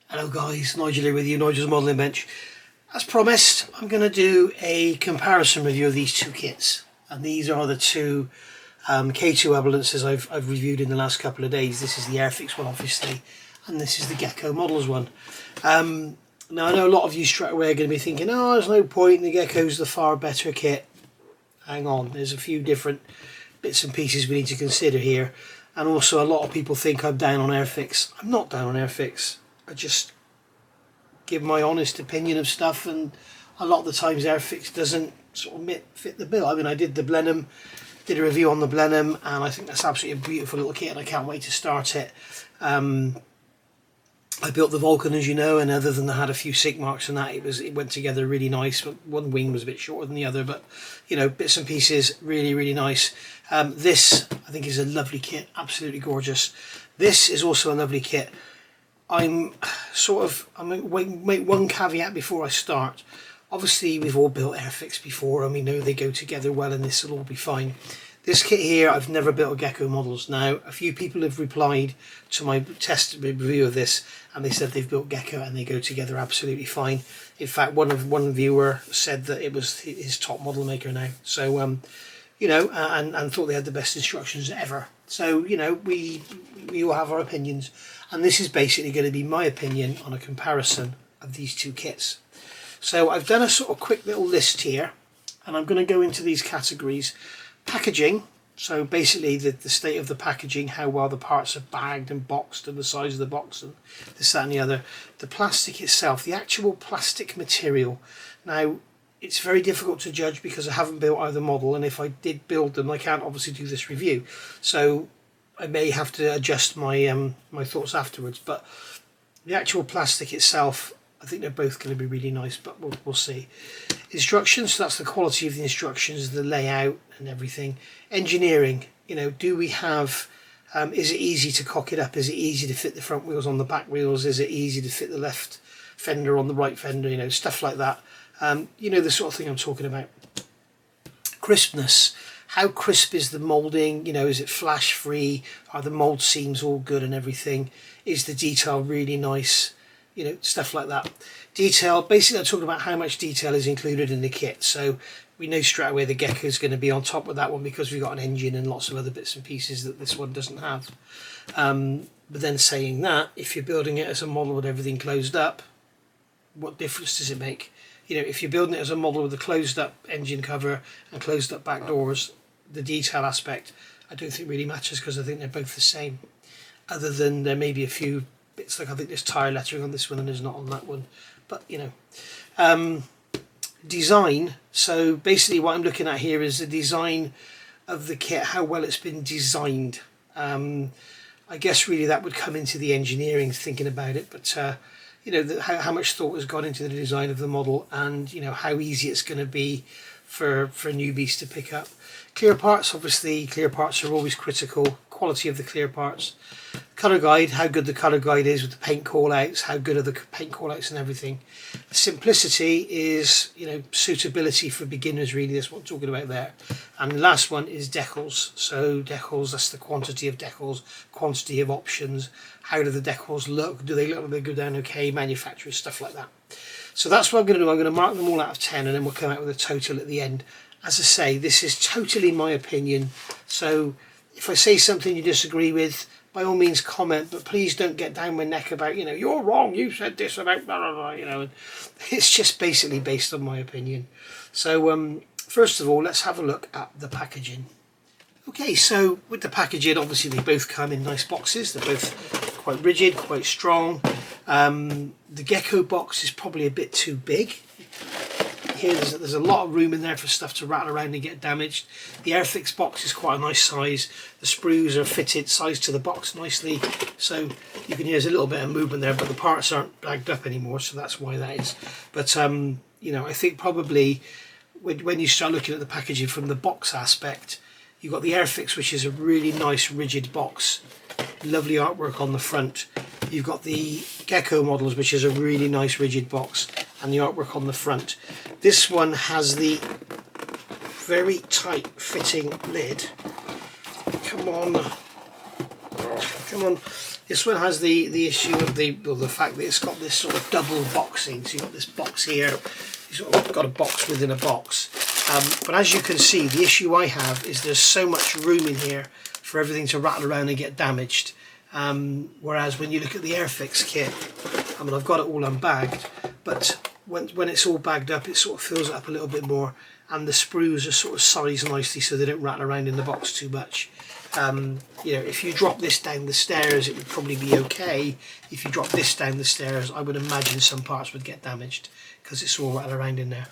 Hello guys, Nigel here with you, Nigel's Modelling Bench. As promised, I'm going to do a comparison review of these two kits. And these are the two K2 ambulances I've reviewed in the last couple of days. This is the Airfix one obviously, and this is the Gecko Models one. Now I know a lot of you straight away are going to be thinking, oh, there's no point, the Gecko's the far better kit. Hang on, there's a few different bits and pieces we need to consider here. And also a lot of people think I'm down on Airfix. I'm not down on Airfix. I just give my honest opinion of stuff, and a lot of the times Airfix doesn't sort of fit the bill. I mean, I did the Blenheim, did a review on the Blenheim, and I think that's absolutely a beautiful little kit and I can't wait to start it. I built the Vulcan, as you know, and other than I had a few sink marks and that, it went together really nice. But one wing was a bit shorter than the other, but you know, bits and pieces, really nice. This I think is a lovely kit, absolutely gorgeous. This is also a lovely kit. I'm going to make one caveat before I start. Obviously we've all built Airfix before and we know they go together well and this will all be fine. This kit here, I've never built a Gecko Models. Now, a few people have replied to my test review of this and they said they've built Gecko and they go together absolutely fine. In fact, one viewer said that it was his top model maker now. So, you know, and thought they had the best instructions ever. So, you know, we all have our opinions. And this is basically going to be my opinion on a comparison of these two kits. So I've done a sort of quick little list here, and I'm going to go into these categories. Packaging, so basically the state of the packaging, how well the parts are bagged and boxed and the size of the box and this, that and the other. The plastic itself, the actual plastic material. Now, it's very difficult to judge because I haven't built either model, and if I did build them, I can't obviously do this review. So I may have to adjust my my thoughts afterwards, but the actual plastic itself, I think they're both going to be really nice, but we'll see. Instructions, so that's the quality of the instructions, the layout and everything. Engineering, you know, do we have, is it easy to cock it up? Is it easy to fit the front wheels on the back wheels? Is it easy to fit the left fender on the right fender? You know, stuff like that. You know, the sort of thing I'm talking about. Crispness. How crisp is the moulding? You know, is it flash free? Are the mould seams all good and everything? Is the detail really nice? You know, stuff like that. Detail, basically I'm talking about how much detail is included in the kit. So we know straight away the Gecko is going to be on top of that one because we've got an engine and lots of other bits and pieces that this one doesn't have. But then saying that, if you're building it as a model with everything closed up, what difference does it make? You know, if you're building it as a model with a closed up engine cover and closed up back doors, the detail aspect I don't think really matters because I think they're both the same. Other than there may be a few bits, like I think there's tyre lettering on this one and there's not on that one. But, you know. Design, so basically what I'm looking at here is the design of the kit, how well it's been designed. I guess really that would come into the engineering thinking about it, but you know, how much thought has gone into the design of the model, and you know how easy it's going to be for newbies to pick up. Clear parts, obviously clear parts are always critical. Quality of the clear parts. Colour guide, how good the colour guide is with the paint call outs, how good are the paint call outs and everything. Simplicity is, you know, suitability for beginners, really, that's what I'm talking about there. And the last one is decals. So decals, that's the quantity of decals, quantity of options. How do the decals look? Do they look like they go down okay? Manufacturers, stuff like that. So that's what I'm going to do. I'm going to mark them all out of 10 and then we'll come out with a total at the end. As I say, this is totally my opinion. So if I say something you disagree with, by all means comment, but please don't get down my neck about, you know, you're wrong, you said this about blah, blah, blah, you know. It's just basically based on my opinion. So first of all, let's have a look at the packaging. Okay, so with the packaging, obviously they both come in nice boxes. They're both quite rigid, quite strong. The Gecko box is probably a bit too big. Here there's a lot of room in there for stuff to rattle around and get damaged. The Airfix box is quite a nice size. The sprues are fitted size to the box nicely, so you can hear there's a little bit of movement there, but the parts aren't bagged up anymore, so that's why that is. But you know, I think probably when you start looking at the packaging from the box aspect, you've got the Airfix, which is a really nice rigid box, lovely artwork on the front. You've got the Gecko models, which is a really nice rigid box, and the artwork on the front. This one has the very tight fitting lid. Come on, This one has the issue of the fact that it's got this sort of double boxing. So you've got this box here, you sort of got a box within a box. But as you can see, the issue I have is there's so much room in here for everything to rattle around and get damaged. Whereas when you look at the Airfix kit, I mean, I've got it all unbagged, but when it's all bagged up, it sort of fills it up a little bit more, and the sprues are sort of sized nicely so they don't rattle around in the box too much. You know, if you drop this down the stairs, it would probably be okay. If you drop this down the stairs, I would imagine some parts would get damaged because it's all rattle around in there.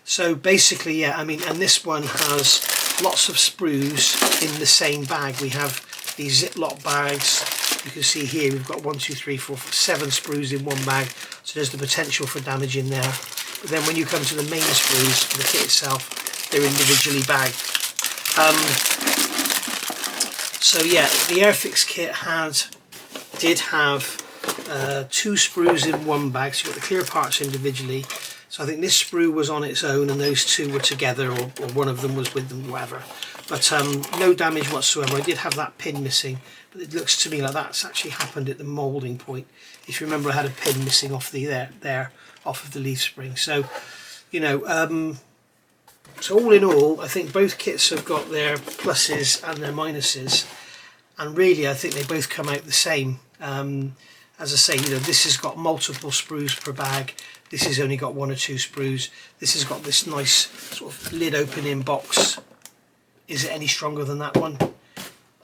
So basically, yeah, I mean, and this one has lots of sprues in the same bag. We have these Ziploc bags. You can see here we've got 1, 2, 3, 4, 7 sprues in one bag. So there's the potential for damage in there. But then when you come to the main sprues for the kit itself, they're individually bagged. So yeah, the Airfix kit did have 2 sprues in one bag. So you've got the clear parts individually. So I think this sprue was on its own and those 2 were together, or one of them was with them, whatever. But no damage whatsoever. I did have that pin missing, but it looks to me like that's actually happened at the moulding point. If you remember, I had a pin missing off the off of the leaf spring. So, you know, so all in all, I think both kits have got their pluses and their minuses, and really I think they both come out the same. As I say, you know, this has got multiple sprues per bag. This has only got 1 or 2 sprues. This has got this nice sort of lid opening box. Is it any stronger than that one?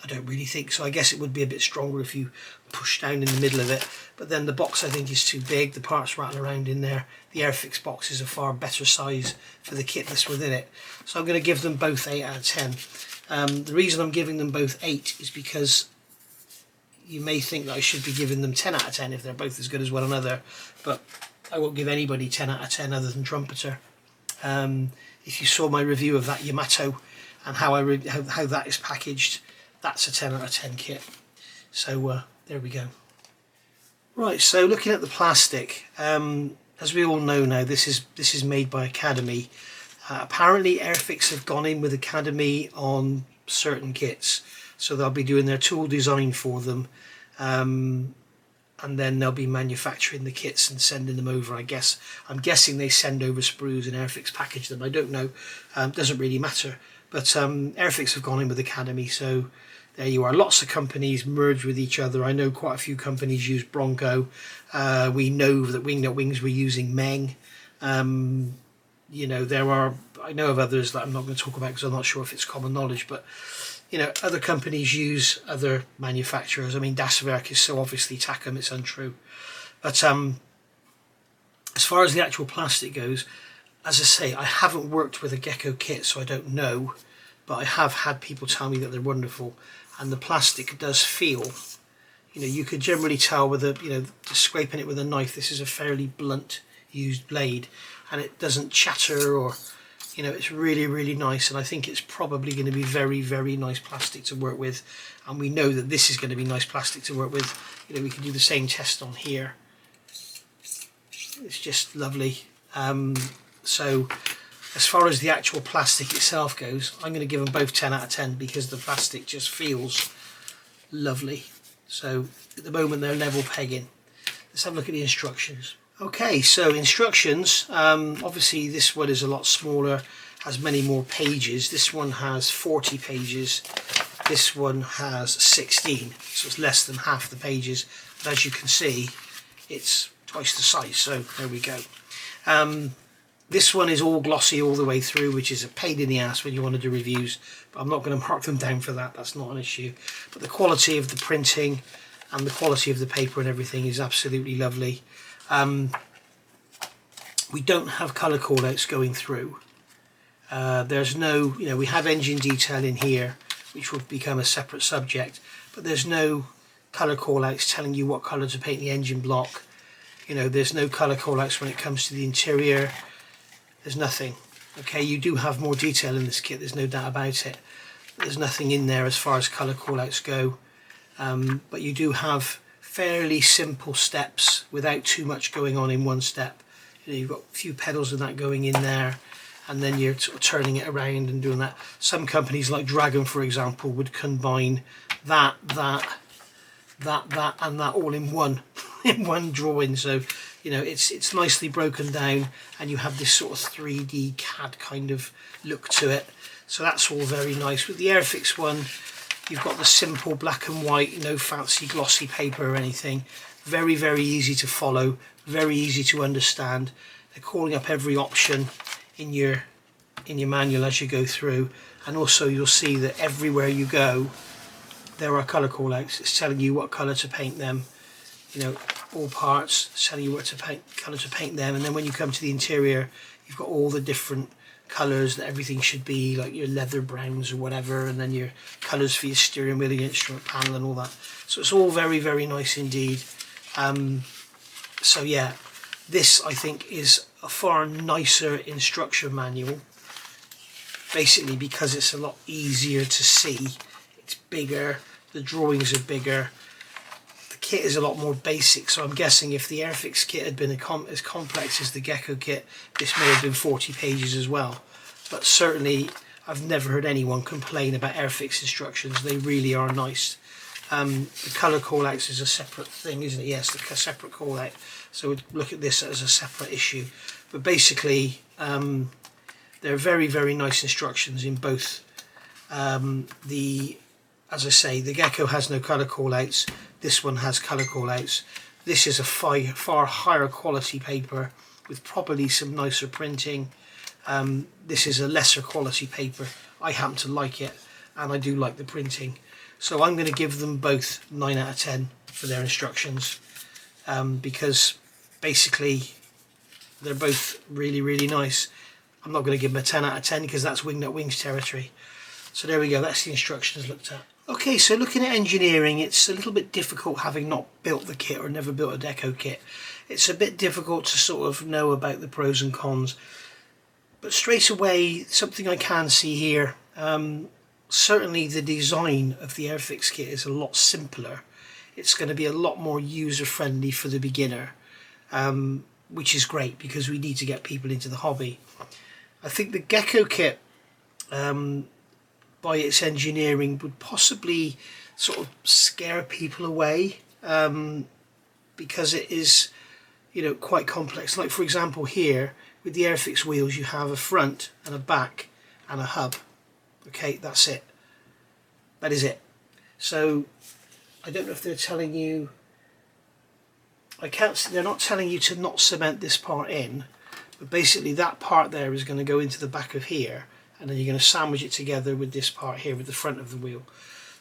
I don't really think so. I guess it would be a bit stronger if you push down in the middle of it. But then the box I think is too big. The parts rattle around in there. The Airfix box is a far better size for the kit that's within it. So I'm going to give them both 8 out of 10. The reason I'm giving them both 8 is because you may think that I should be giving them 10 out of 10 if they're both as good as one another. But I won't give anybody 10 out of 10 other than Trumpeter. If you saw my review of that Yamato and how that is packaged, that's a 10 out of 10 kit. So there we go. Right, so looking at the plastic, as we all know now, this is made by Academy. Apparently Airfix have gone in with Academy on certain kits, so they'll be doing their tool design for them, and then they'll be manufacturing the kits and sending them over. I'm guessing they send over sprues and Airfix package them. I don't know, doesn't really matter. But Airfix have gone in with Academy, so there you are. Lots of companies merge with each other. I know quite a few companies use Bronco. We know that Wingnut Wings were using Meng. You know, I know of others that I'm not going to talk about because I'm not sure if it's common knowledge, but you know, other companies use other manufacturers. I mean, Das Werk is so obviously Takom, it's untrue. But as far as the actual plastic goes, as I say, I haven't worked with a Gecko kit, so I don't know, but I have had people tell me that they're wonderful, and the plastic does feel, you know, you could generally tell with a, you know, just scraping it with a knife, this is a fairly blunt used blade, and it doesn't chatter, or, you know, it's really, really nice, and I think it's probably going to be very, very nice plastic to work with, and we know that this is going to be nice plastic to work with. You know, we can do the same test on here. It's just lovely. So as far as the actual plastic itself goes, I'm going to give them both 10 out of 10 because the plastic just feels lovely. So at the moment they're level pegging. Let's have a look at the instructions. Okay, so instructions, obviously this one is a lot smaller, has many more pages. This one has 40 pages, this one has 16, so it's less than half the pages, but as you can see it's twice the size, so there we go. This one is all glossy all the way through, which is a pain in the ass when you want to do reviews, but I'm not going to mark them down for that, that's not an issue. But the quality of the printing and the quality of the paper and everything is absolutely lovely. We don't have colour callouts going through. There's no, you know, we have engine detail in here, which will become a separate subject, but there's no colour callouts telling you what colour to paint the engine block. You know, there's no colour callouts when it comes to the interior. There's nothing. Okay, you do have more detail in this kit, there's no doubt about it. There's nothing in there as far as colour callouts go, but you do have fairly simple steps without too much going on in one step. You know, you've got a few pedals of that going in there, and then you're sort of turning it around and doing that. Some companies like Dragon, for example, would combine that, that and that all in one in one drawing. So you know, it's nicely broken down, and you have this sort of 3D CAD kind of look to it. So that's all very nice. With the Airfix one, you've got the simple black and white, no fancy glossy paper or anything. Very, very easy to follow, very easy to understand. They're calling up every option in your manual as you go through, and also you'll see that everywhere you go there are colour callouts. It's telling you what colour to paint them, you know, all parts. It's telling you what to paint, colour to paint them, and then when you come to the interior you've got all the different colours that everything should be, like your leather browns or whatever, and then your colours for your steering wheel, your instrument panel and all that. So it's all very, very nice indeed. So yeah, this I think is a far nicer instruction manual, basically because it's a lot easier to see. It's bigger, the drawings are bigger, the kit is a lot more basic. So I'm guessing if the Airfix kit had been as complex as the Gecko kit, this may have been 40 pages as well. But certainly I've never heard anyone complain about Airfix instructions. They really are nice. The colour callouts is a separate thing, isn't it? Yes, a separate callout. So we'd look at this as a separate issue. But basically, they're very, very nice instructions in both. As I say, the Gecko has no colour callouts. This one has colour callouts. This is a far higher quality paper with probably some nicer printing. This is a lesser quality paper. I happen to like it, and I do like the printing. So I'm going to give them both 9 out of 10 for their instructions, because basically they're both really, really nice. I'm not going to give them a 10 out of 10 because that's Wingnut Wings territory. So there we go, that's the instructions looked at. Okay, so looking at engineering, it's a little bit difficult having not built the kit or never built a deco kit. It's a bit difficult to sort of know about the pros and cons. But straight away, something I can see here, certainly the design of the Airfix kit is a lot simpler. It's going to be a lot more user-friendly for the beginner, which is great because we need to get people into the hobby. I think the Gecko kit, by its engineering, would possibly sort of scare people away, because it is, you know, quite complex. Like for example here, with the Airfix wheels, you have a front and a back and a hub. Okay, that's it. That is it. So I don't know if they're telling you, they're not telling you to not cement this part in, but basically that part there is going to go into the back of here, and then you're going to sandwich it together with this part here with the front of the wheel.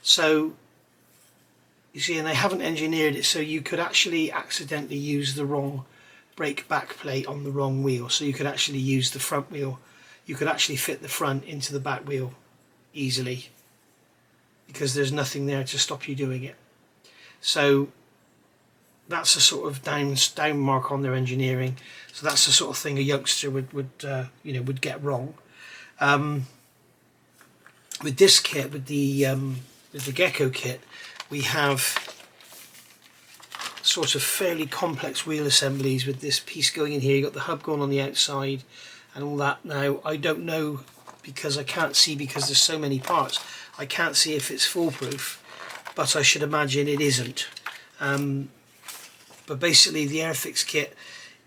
So you see, and they haven't engineered it so you could actually accidentally use the wrong brake back plate on the wrong wheel. So you could actually use the front wheel, you could actually fit the front into the back wheel easily, because there's nothing there to stop you doing it. So that's a sort of down mark on their engineering. So that's the sort of thing a youngster would get wrong. With this kit, with the Gecko kit, we have sort of fairly complex wheel assemblies with this piece going in here. You've got the hub going on the outside and all that. Now I don't know, because I can't see, because there's so many parts, I can't see if it's foolproof, but I should imagine it isn't. But basically the Airfix kit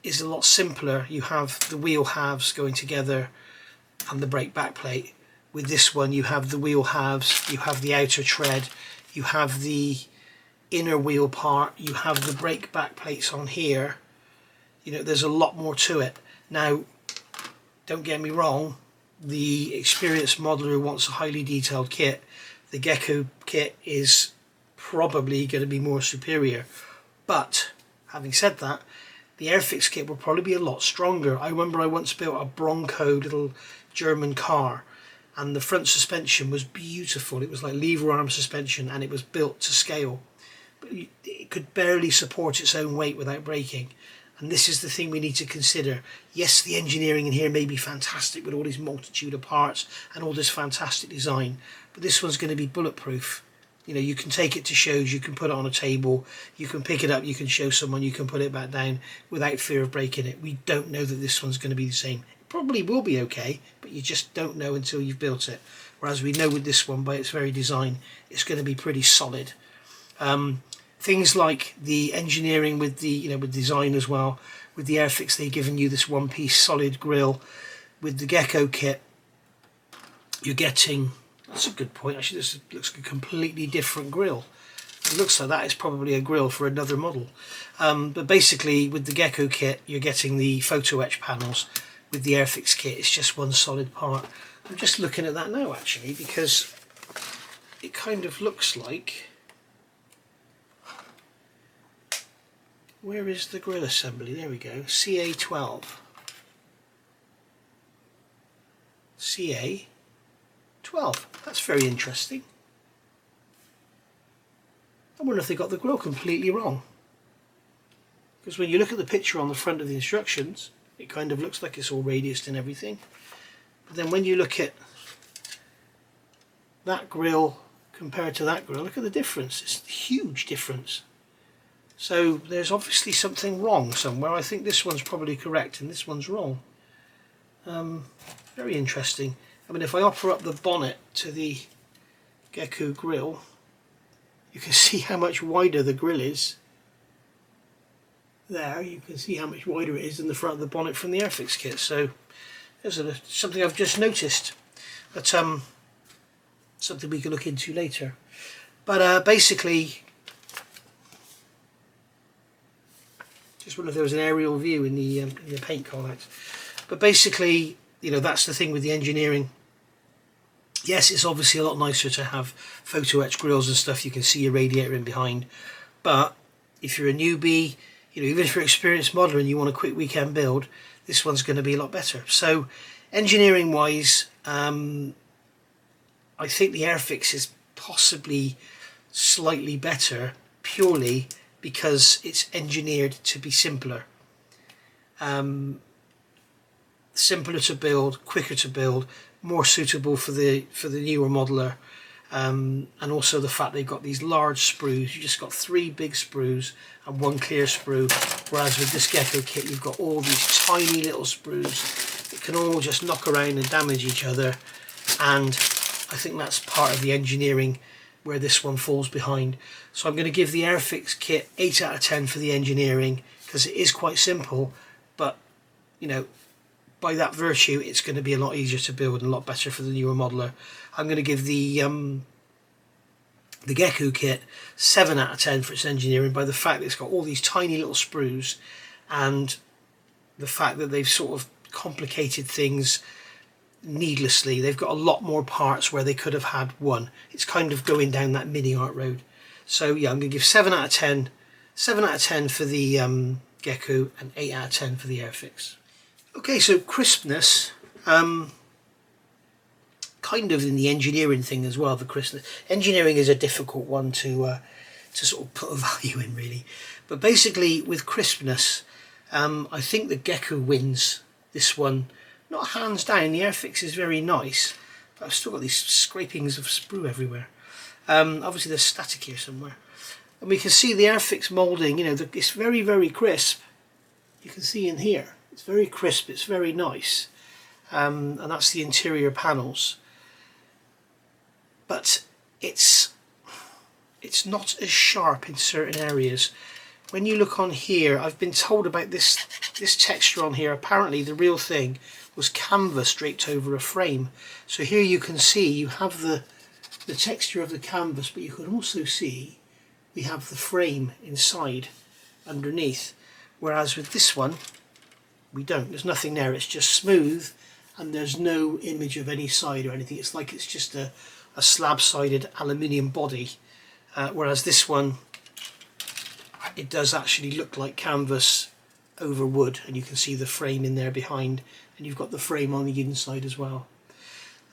is a lot simpler. You have the wheel halves going together and the brake back plate. With this one you have the wheel halves, you have the outer tread, you have the inner wheel part, you have the brake back plates on here. You know, there's a lot more to it. Now don't get me wrong, the experienced modeler who wants a highly detailed kit, the Gecko kit is probably going to be more superior. But having said that, the Airfix kit will probably be a lot stronger. I remember I once built a Bronco little German car, and the front suspension was beautiful. It was like lever arm suspension, and it was built to scale. But it could barely support its own weight without braking. And this is the thing we need to consider. Yes, the engineering in here may be fantastic with all these multitude of parts and all this fantastic design, but this one's going to be bulletproof. You know, you can take it to shows, you can put it on a table, you can pick it up, you can show someone, you can put it back down without fear of breaking it. We don't know that this one's going to be the same. It probably will be okay, but you just don't know until you've built it. Whereas we know with this one, by its very design, it's going to be pretty solid. things like the engineering with the, you know, with design as well. With the Airfix, they've given you this one-piece solid grille. With the Gecko kit, you're getting, that's a good point actually, this looks like a completely different grille. It looks like that is probably a grille for another model. But basically with the Gecko kit you're getting the photo etch panels. With the Airfix kit it's just one solid part. I'm just looking at that now actually, because it kind of looks like, where is the grille assembly? There we go, CA12. CA12. That's very interesting. I wonder if they got the grille completely wrong. Because when you look at the picture on the front of the instructions, it kind of looks like it's all radiused and everything. But then when you look at that grille compared to that grille, look at the difference. It's a huge difference. So there's obviously something wrong somewhere. I think this one's probably correct and this one's wrong. Very interesting. I mean, if I offer up the bonnet to the Gecko grille, you can see how much wider the grille is. There, you can see how much wider it is than the front of the bonnet from the Airfix kit. So there's something I've just noticed, but something we can look into later. But basically, just wonder if there was an aerial view in the paint callouts. But basically, you know, that's the thing with the engineering. Yes, it's obviously a lot nicer to have photo etch grills and stuff. You can see your radiator in behind. But if you're a newbie, you know, even if you're an experienced modeler and you want a quick weekend build, this one's going to be a lot better. So, engineering wise, I think the Airfix is possibly slightly better purely because it's engineered to be simpler. Simpler to build, quicker to build, more suitable for the newer modeler, and also the fact they've got these large sprues. You just got 3 big sprues and 1 clear sprue, whereas with this Gecko kit you've got all these tiny little sprues that can all just knock around and damage each other, and I think that's part of the engineering where this one falls behind. So I'm going to give the Airfix kit 8 out of 10 for the engineering, because it is quite simple, but you know, by that virtue it's going to be a lot easier to build and a lot better for the newer modeler. I'm going to give the Gecko kit 7 out of 10 for its engineering, by the fact that it's got all these tiny little sprues and the fact that they've sort of complicated things needlessly. They've got a lot more parts where they could have had one. It's kind of going down that mini art road. So yeah, I'm going to give 7 out of 10. 7 out of 10 for the Gecko and 8 out of 10 for the Airfix. Okay, so crispness, kind of in the engineering thing as well. The crispness, engineering is a difficult one to sort of put a value in really, but basically with crispness, I think the Gecko wins this one. Not hands down. The Airfix is very nice, but I've still got these scrapings of sprue everywhere. Obviously there's static here somewhere, and we can see the Airfix moulding. You know, it's very, very crisp. You can see in here. It's very crisp, it's very nice, and that's the interior panels. But it's not as sharp in certain areas. When you look on here, I've been told about this texture on here. Apparently the real thing was canvas draped over a frame. So here you can see you have the texture of the canvas, but you can also see we have the frame inside underneath. Whereas with this one, we don't. There's nothing there. It's just smooth, and there's no image of any side or anything. It's like it's just a slab-sided aluminium body. Whereas this one, it does actually look like canvas over wood, and you can see the frame in there behind, and you've got the frame on the inside as well.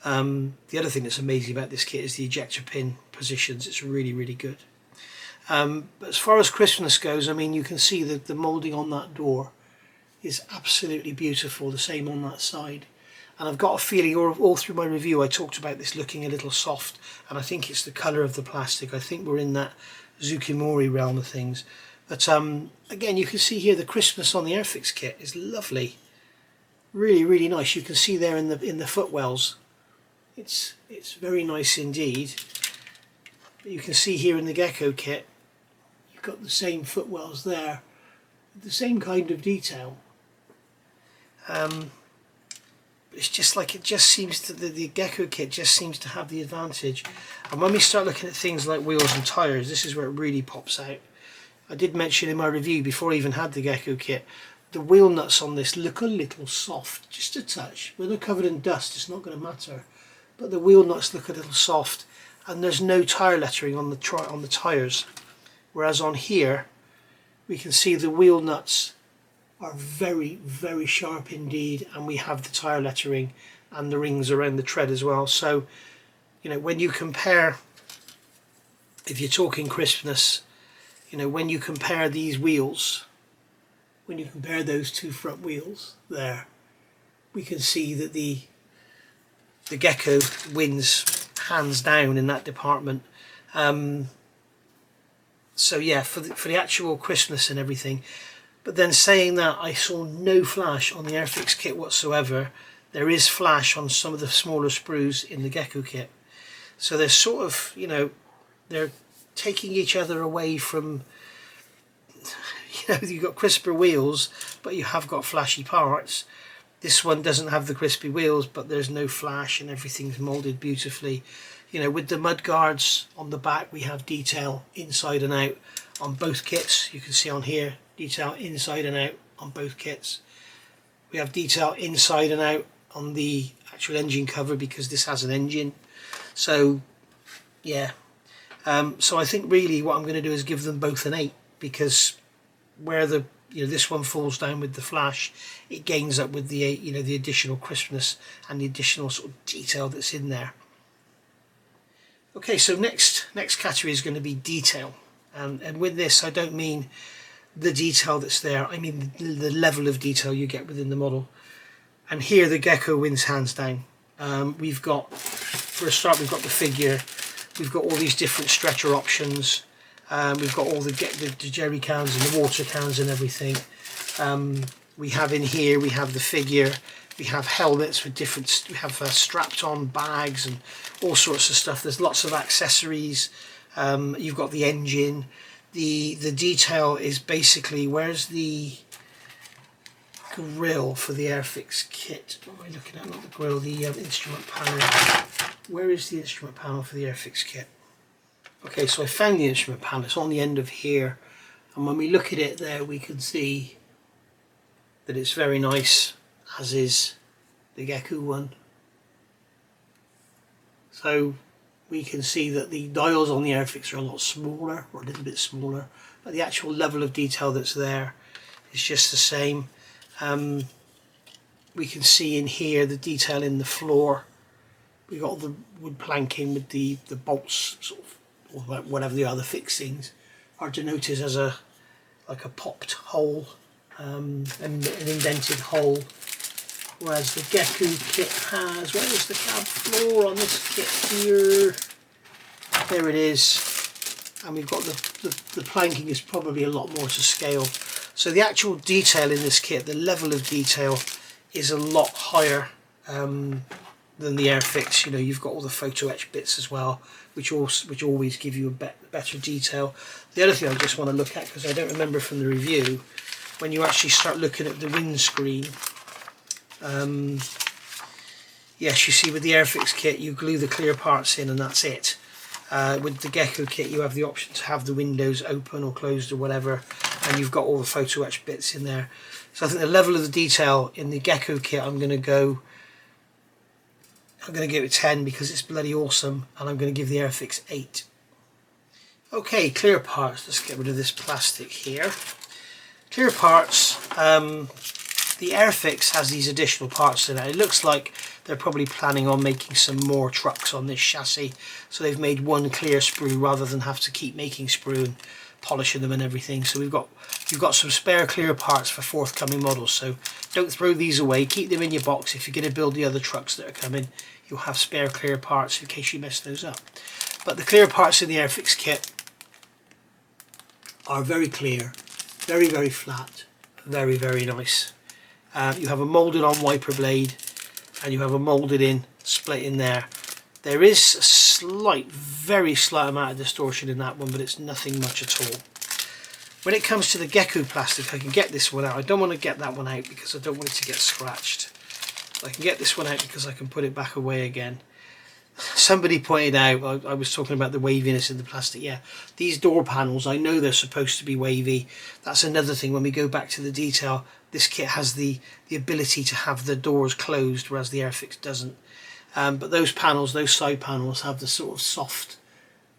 The other thing that's amazing about this kit is the ejector pin positions. It's really, really good. But as far as crispness goes, I mean, you can see that the moulding on that door is absolutely beautiful, the same on that side. And I've got a feeling all through my review I talked about this looking a little soft, and I think it's the colour of the plastic. I think we're in that Tsukimori realm of things. But again, you can see here the crispness on the Airfix kit is lovely. Really, really nice. You can see there in the footwells. It's very nice indeed. But you can see here in the Gecko kit, you got the same footwells there, the same kind of detail. It's just like, it just seems to, the Gecko kit just seems to have the advantage. And when we start looking at things like wheels and tyres, this is where it really pops out. I did mention in my review, before I even had the Gecko kit, the wheel nuts on this look a little soft, just a touch. When they're covered in dust, it's not going to matter. But the wheel nuts look a little soft, and there's no tyre lettering on the tyres. Whereas on here, we can see the wheel nuts are very, very sharp indeed, and we have the tyre lettering and the rings around the tread as well. So, you know, when you compare, if you're talking crispness, you know, when you compare these wheels, when you compare those two front wheels there, we can see that the Gecko wins hands down in that department. So yeah, for the actual crispness and everything. But then saying that, I saw no flash on the Airfix kit whatsoever. There is flash on some of the smaller sprues in the Gecko kit. So they're sort of, you know, they're taking each other away from, you know, you've got crisper wheels, but you have got flashy parts. This one doesn't have the crispy wheels, but there's no flash and everything's moulded beautifully. You know, with the mud guards on the back, we have detail inside and out on both kits. You can see on here, detail inside and out on both kits. We have detail inside and out on the actual engine cover because this has an engine. So yeah, so I think really what I'm going to do is give them both an 8, because where the, you know, this one falls down with the flash, it gains up with the, you know, the additional crispness and the additional sort of detail that's in there. Okay, so next category is going to be detail, and with this I don't mean the detail that's there, I mean the level of detail you get within the model. And here the Gecko wins hands down. We've got, for a start, we've got the figure, we've got all these different stretcher options, we've got all the jerry cans and the water cans and everything. We have in here, we have the figure, we have helmets with different, we have strapped on bags and all sorts of stuff. There's lots of accessories. You've got the engine. The detail is basically, where's the grill for the Airfix kit? What am I looking at? Not the grill, the instrument panel. Where is the instrument panel for the Airfix kit? Okay, so I found the instrument panel. It's on the end of here, and when we look at it there, we can see that it's very nice, as is the Gecko one. So we can see that the dials on the Airfix are a lot smaller, or a little bit smaller, but the actual level of detail that's there is just the same. We can see in here the detail in the floor. We've got the wood planking with the bolts, sort of, or whatever the other fixings are denoted as a, like a popped hole, and an indented hole. Whereas the Gecko kit has, where is the cab floor on this kit here? There it is. And we've got the planking is probably a lot more to scale. So the actual detail in this kit, the level of detail is a lot higher than the Airfix. You know, you've got all the photo etch bits as well, which always give you a better detail. The other thing I just want to look at, because I don't remember from the review, when you actually start looking at the windscreen, yes, you see with the Airfix kit you glue the clear parts in and that's it. With the Gecko kit you have the option to have the windows open or closed or whatever, and you've got all the photo etch bits in there. So I think the level of the detail in the Gecko kit, I'm going to give it 10 because it's bloody awesome, and I'm going to give the Airfix 8. Okay, clear parts. Let's get rid of this plastic here. Clear parts. The Airfix has these additional parts in it. It looks like they're probably planning on making some more trucks on this chassis, so they've made one clear sprue rather than have to keep making sprue and polishing them and everything. So you've got some spare clear parts for forthcoming models, so don't throw these away, keep them in your box. If you're going to build the other trucks that are coming, you'll have spare clear parts in case you mess those up. But the clear parts in the Airfix kit are very clear, very, very flat, very, very nice. You have a moulded on wiper blade, and you have a moulded in split in there. There is a slight, very slight amount of distortion in that one, but it's nothing much at all. When it comes to the Gecko plastic, I can get this one out. I don't want to get that one out because I don't want it to get scratched. I can get this one out because I can put it back away again. Somebody pointed out, I was talking about the waviness in the plastic. Yeah, these door panels, I know they're supposed to be wavy. That's another thing. When we go back to the detail, this kit has the ability to have the doors closed, whereas the Airfix doesn't. But those panels, those side panels, have the sort of soft,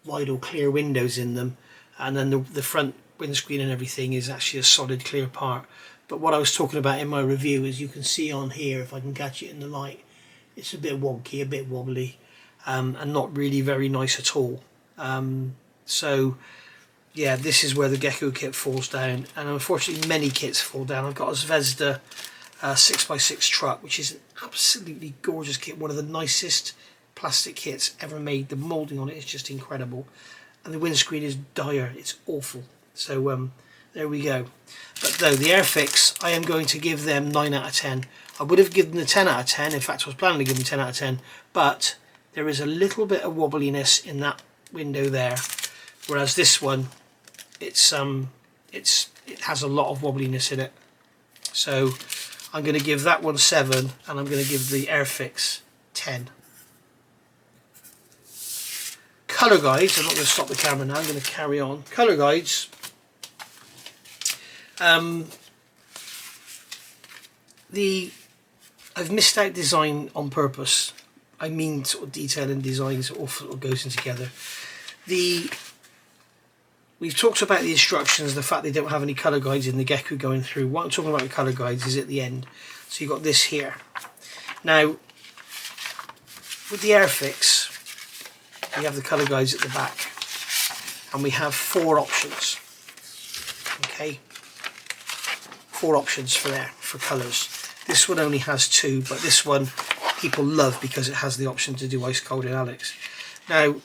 vinyl clear windows in them, and then the front windscreen and everything is actually a solid clear part. But what I was talking about in my review is, you can see on here, if I can catch it in the light, it's a bit wonky, a bit wobbly, and not really very nice at all. So yeah, this is where the Gecko kit falls down, and unfortunately many kits fall down. I've got a Zvezda 6x6 truck, which is an absolutely gorgeous kit, one of the nicest plastic kits ever made. The moulding on it is just incredible, and the windscreen is dire, it's awful. So there we go. But though the Airfix, I am going to give them 9 out of 10. I would have given them a 10 out of 10, in fact I was planning to give them 10 out of 10, but there is a little bit of wobbliness in that window there, whereas this one, it has a lot of wobbliness in it. So I'm going to give that one 7, and I'm going to give the Airfix 10. Colour guides, I'm not going to stop the camera now, I'm going to carry on. Colour guides. I've missed out design on purpose. I mean sort of detail and design sort of goes in together. We've talked about the instructions, the fact they don't have any colour guides in the Gecko going through. What I'm talking about with colour guides is at the end. So you've got this here. Now, with the Airfix, we have the colour guides at the back, and we have 4 options. Okay, 4 options for colours. This one only has 2, but this one people love because it has the option to do ice cold and Alex. Now,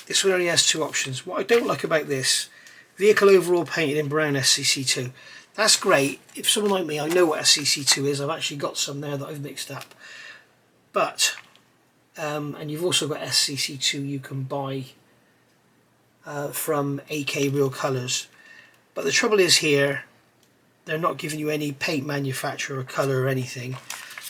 this one only has 2 options. What I don't like about this, vehicle overall painted in brown SCC2. That's great. If someone like me, I know what SCC2 is. I've actually got some there that I've mixed up. But, and you've also got SCC2 you can buy from AK Real Colours. But the trouble is here, they're not giving you any paint manufacturer or colour or anything.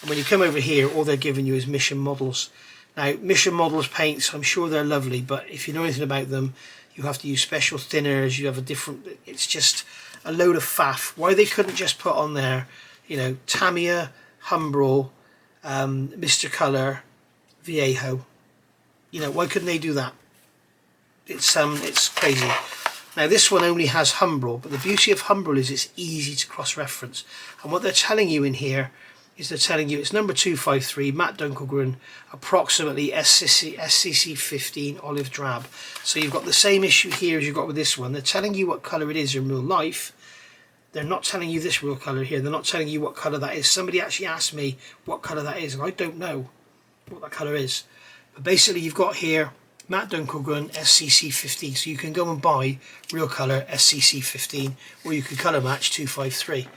And when you come over here, all they're giving you is Mission Models. Now, Mission Models paints, I'm sure they're lovely, but if you know anything about them, you have to use special thinners, you have a different, it's just a load of faff. Why they couldn't just put on there, you know, Tamiya, Humbrol, Mr. Colour, Viejo. You know, why couldn't they do that? It's crazy. Now this one only has Humbrol, but the beauty of Humbrol is it's easy to cross-reference. And what they're telling you in here is they're telling you it's number 253, Matt Dunkelgren, approximately SCC 15 olive drab. So you've got the same issue here as you've got with this one. They're telling you what colour it is in real life. They're not telling you this real colour here. They're not telling you what colour that is. Somebody actually asked me what colour that is, and I don't know what that colour is. But basically you've got here Matt Dunkelgren SCC 15, so you can go and buy real colour SCC 15, or you can colour match 253.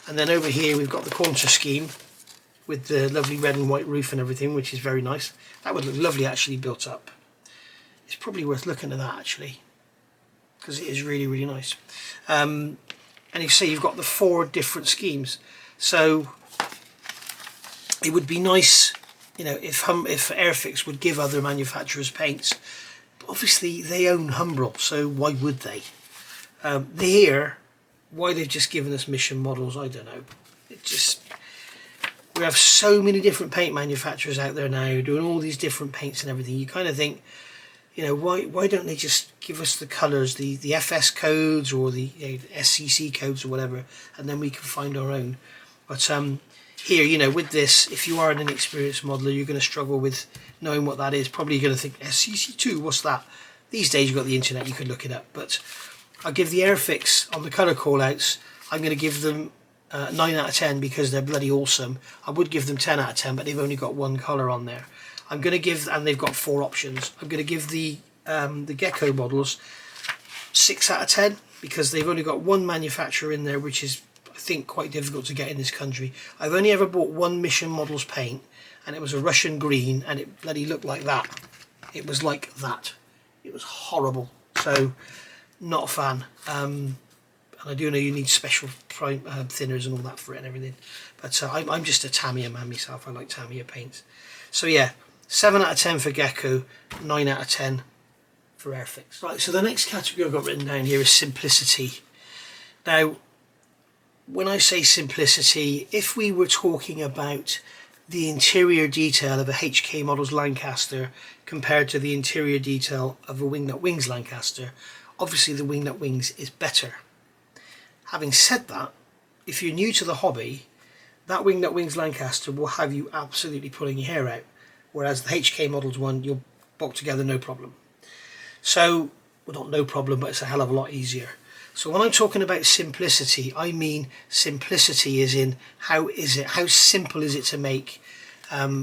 And then over here we've got the Contour scheme with the lovely red and white roof and everything, which is very nice. That would look lovely actually built up. It's probably worth looking at that actually, because it is really, really nice. And you see you've got the 4 different schemes. So it would be nice, you know, if Airfix would give other manufacturers paints, but obviously they own Humbrol, so why would they? Here, why they've just given us Mission Models, I don't know. It just, we have so many different paint manufacturers out there now doing all these different paints and everything. You kind of think, you know, why don't they just give us the colours, the FS codes or the SCC codes or whatever, and then we can find our own. But here, you know, with this, if you are an inexperienced modeller, you're going to struggle with knowing what that is. Probably going to think, SCC2, what's that? These days you've got the internet, you can look it up. But I'll give the Airfix on the colour callouts, I'm going to give them 9 out of 10 because they're bloody awesome. I would give them 10 out of 10, but they've only got 1 colour on there. I'm going to give, and they've got 4 options, I'm going to give the Gecko models 6 out of 10 because they've only got 1 manufacturer in there, which is, I think, quite difficult to get in this country. I've only ever bought 1 Mission Models paint, and it was a Russian green, and it bloody looked like that. It was like that. It was horrible. So, not a fan. And I do know you need special thinners and all that for it and everything. But I'm just a Tamiya man myself. I like Tamiya paints. So yeah, 7 out of 10 for Gecko, 9 out of 10 for Airfix. Right, so the next category I've got written down here is simplicity. Now, when I say simplicity, if we were talking about the interior detail of a HK Models Lancaster compared to the interior detail of a Wingnut Wings Lancaster, obviously the Wingnut Wings is better. Having said that, if you're new to the hobby, that Wingnut Wings Lancaster will have you absolutely pulling your hair out, whereas the HK Models one, you'll bolt together no problem. So, well, not no problem, but it's a hell of a lot easier. So when I'm talking about simplicity, I mean simplicity is in how simple is it to make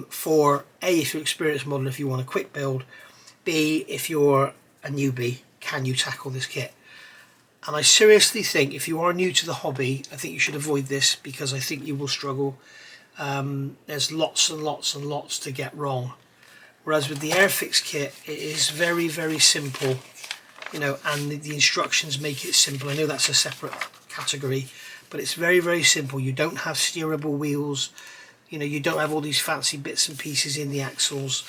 for A, if you're an experienced modeler, if you want a quick build, B, if you're a newbie, can you tackle this kit? And I seriously think if you are new to the hobby, I think you should avoid this because I think you will struggle. There's lots and lots and lots to get wrong. Whereas with the Airfix kit, it is very, very simple, you know, and the instructions make it simple. I know that's a separate category, but it's very, very simple. You don't have steerable wheels, you know, you don't have all these fancy bits and pieces in the axles.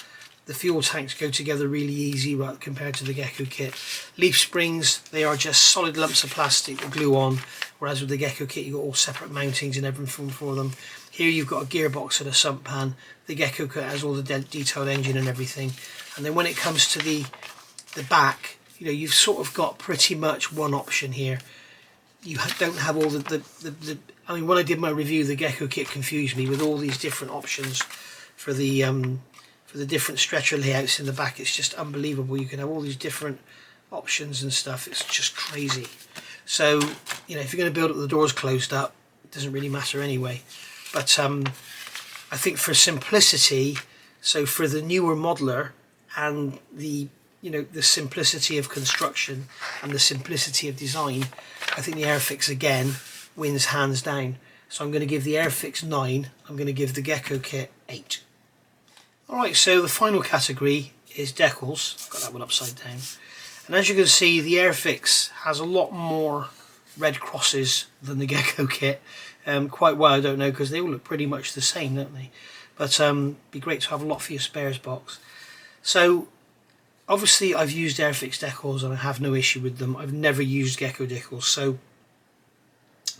The fuel tanks go together really easy, right, compared to the Gecko kit. Leaf springs, they are just solid lumps of plastic that glue on, whereas with the Gecko kit you've got all separate mountings and everything for them. Here you've got a gearbox and a sump pan. The Gecko kit has all the detailed engine and everything. And then when it comes to the back, you know, you've sort of got pretty much one option here. You don't have all I mean, when I did my review, the Gecko kit confused me with all these different options for the different stretcher layouts in the back. It's just unbelievable. You can have all these different options and stuff. It's just crazy. So, you know, if you're going to build it with the doors closed up, it doesn't really matter anyway. But I think for simplicity, so for the newer modeler and the, you know, the simplicity of construction and the simplicity of design, I think the Airfix again wins hands down. So I'm going to give the Airfix 9. I'm going to give the Gecko kit 8. Alright, so the final category is Decals. I've got that one upside down. And as you can see, the Airfix has a lot more red crosses than the Gecko kit. Quite why, I don't know, because they all look pretty much the same, don't they? But be great to have a lot for your spares box. So, obviously I've used Airfix decals and I have no issue with them. I've never used Gecko decals, so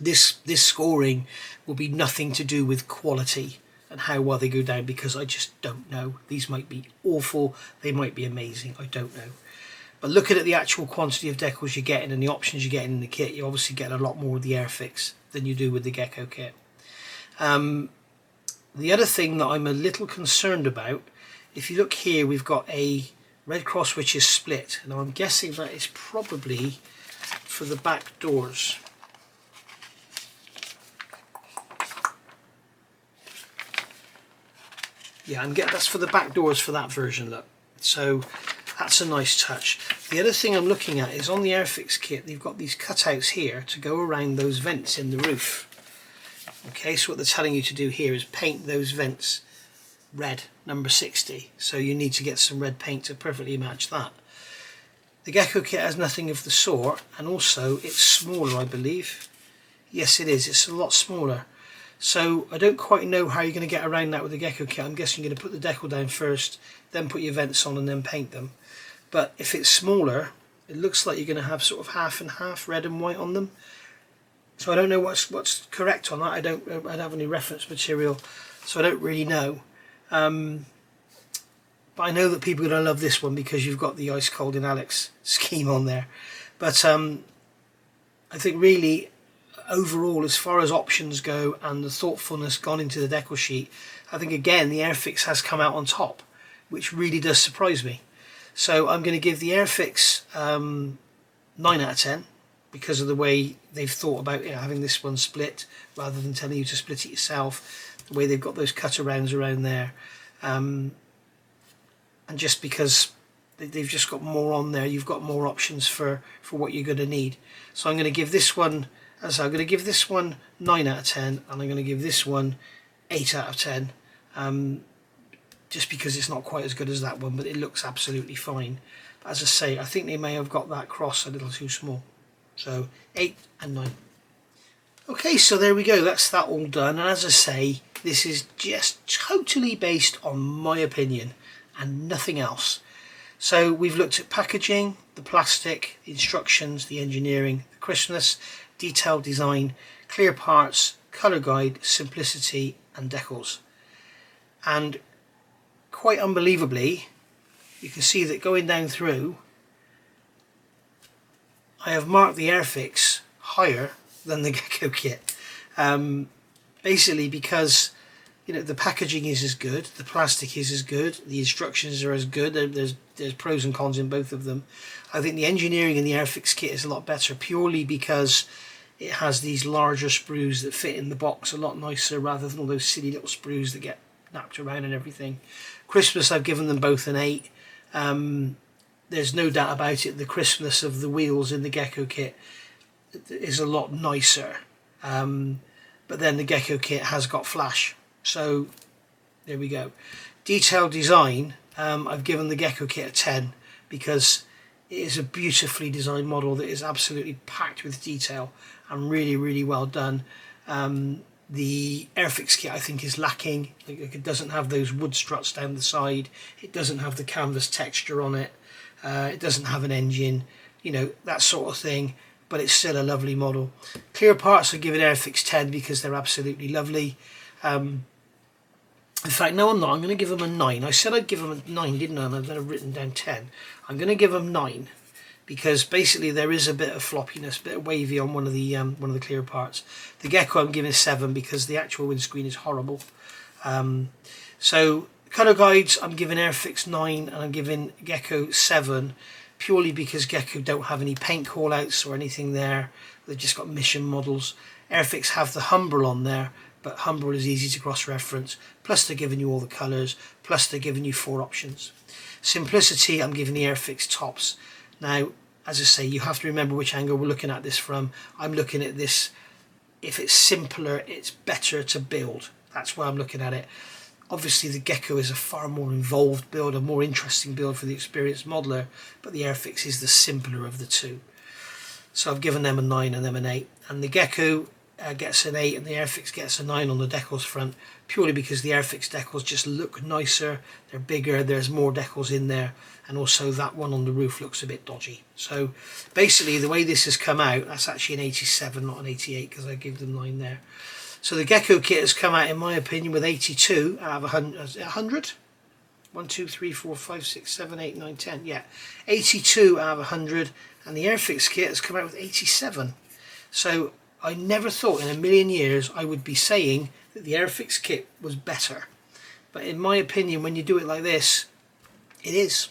this scoring will be nothing to do with quality and how well they go down, because I just don't know. These might be awful, they might be amazing, I don't know. But looking at the actual quantity of decals you're getting and the options you're getting in the kit, you obviously get a lot more with the Airfix than you do with the Gecko kit. The other thing that I'm a little concerned about, if you look here, we've got a red cross which is split. Now I'm guessing that is probably for the back doors. Yeah, that's for the back doors for that version, look. So that's a nice touch. The other thing I'm looking at is on the Airfix kit, they've got these cutouts here to go around those vents in the roof. Okay, so what they're telling you to do here is paint those vents red, number 60. So you need to get some red paint to perfectly match that. The Gecko kit has nothing of the sort, and also it's smaller, I believe. Yes, it is. It's a lot smaller. So I don't quite know how you're going to get around that with the Gecko kit. I'm guessing you're going to put the decal down first, then put your vents on and then paint them. But if it's smaller, it looks like you're going to have sort of half and half, red and white on them. So I don't know what's correct on that. I don't have any reference material, so I don't really know. But I know that people are going to love this one because you've got the Ice Cold in Alex scheme on there. But I think really, overall, as far as options go and the thoughtfulness gone into the decal sheet, I think again the Airfix has come out on top, which really does surprise me. So I'm going to give the Airfix 9 out of 10 because of the way they've thought about, you know, having this one split rather than telling you to split it yourself, the way they've got those cut-arounds around there, and just because they've just got more on there, you've got more options for what you're going to need. So I'm going to give this one, as I'm going to give this one 9 out of 10, and I'm going to give this one 8 out of 10. Just because it's not quite as good as that one, but it looks absolutely fine. But as I say, I think they may have got that cross a little too small. So 8 and 9. Okay, so there we go, that's that all done. And as I say, this is just totally based on my opinion and nothing else. So we've looked at packaging, the plastic, the instructions, the engineering, the crispness, detailed design, clear parts, colour guide, simplicity and decals. And quite unbelievably, you can see that going down through, I have marked the Airfix higher than the Gecko kit. Basically because, you know, the packaging is as good, the plastic is as good, the instructions are as good. There's pros and cons in both of them. I think the engineering in the Airfix kit is a lot better purely because it has these larger sprues that fit in the box a lot nicer rather than all those silly little sprues that get napped around and everything. Crispness, I've given them both an 8. There's no doubt about it, the crispness of the wheels in the Gecko kit is a lot nicer. But then the Gecko kit has got flash. So there we go. Detailed design, I've given the Gecko kit a 10 because it is a beautifully designed model that is absolutely packed with detail and really, really well done. The Airfix kit I think is lacking. It doesn't have those wood struts down the side. It doesn't have the canvas texture on it. It doesn't have an engine, you know, that sort of thing. But it's still a lovely model. Clear parts I give it Airfix 10 because they're absolutely lovely. In fact, no, I'm not. I'm going to give them a 9. I said I'd give them a 9, didn't I? And I've written down 10. I'm going to give them 9 because basically there is a bit of floppiness, a bit of wavy on one of the clear parts. The Gecko I'm giving 7 because the actual windscreen is horrible. So colour guides I'm giving Airfix 9 and I'm giving Gecko 7. Purely because Gecko don't have any paint callouts or anything there. They've just got mission models. Airfix have the Humbrol on there, but Humbrol is easy to cross-reference. Plus they're giving you all the colours, plus they're giving you 4 options. Simplicity, I'm giving the Airfix tops. Now, as I say, you have to remember which angle we're looking at this from. I'm looking at this, if it's simpler, it's better to build. That's why I'm looking at it. Obviously the Gecko is a far more involved build, a more interesting build for the experienced modeler, but the Airfix is the simpler of the two. So I've given them a 9 and them an 8. And the Gecko gets an 8 and the Airfix gets a 9 on the decals front, purely because the Airfix decals just look nicer, they're bigger, there's more decals in there, and also that one on the roof looks a bit dodgy. So basically the way this has come out, that's actually an 87, not an 88, because I gave them 9 there. So the Gecko kit has come out, in my opinion, with 82 out of 100. 1, 2, 3, 4, 5, 6, 7, 8, 9, 10. Yeah, 82 out of 100. And the Airfix kit has come out with 87. So I never thought in a million years I would be saying that the Airfix kit was better. But in my opinion, when you do it like this, it is.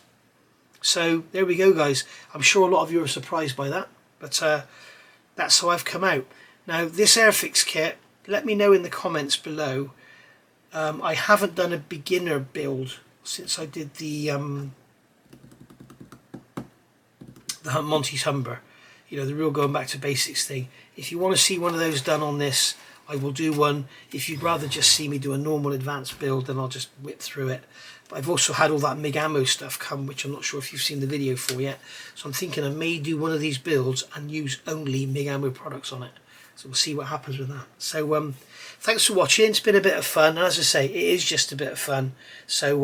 So there we go, guys. I'm sure a lot of you are surprised by that. But that's how I've come out. Now, this Airfix kit, let me know in the comments below. I haven't done a beginner build since I did the Monty's Humber, you know, the real going back to basics thing. If you want to see one of those done on this, I will do one. If you'd rather just see me do a normal advanced build, then I'll just whip through it. But I've also had all that MIG ammo stuff come, which I'm not sure if you've seen the video for yet. So I'm thinking I may do one of these builds and use only MIG ammo products on it. So we'll see what happens with that. So thanks for watching. It's been a bit of fun. And as I say, it is just a bit of fun. So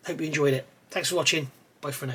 hope you enjoyed it. Thanks for watching. Bye for now.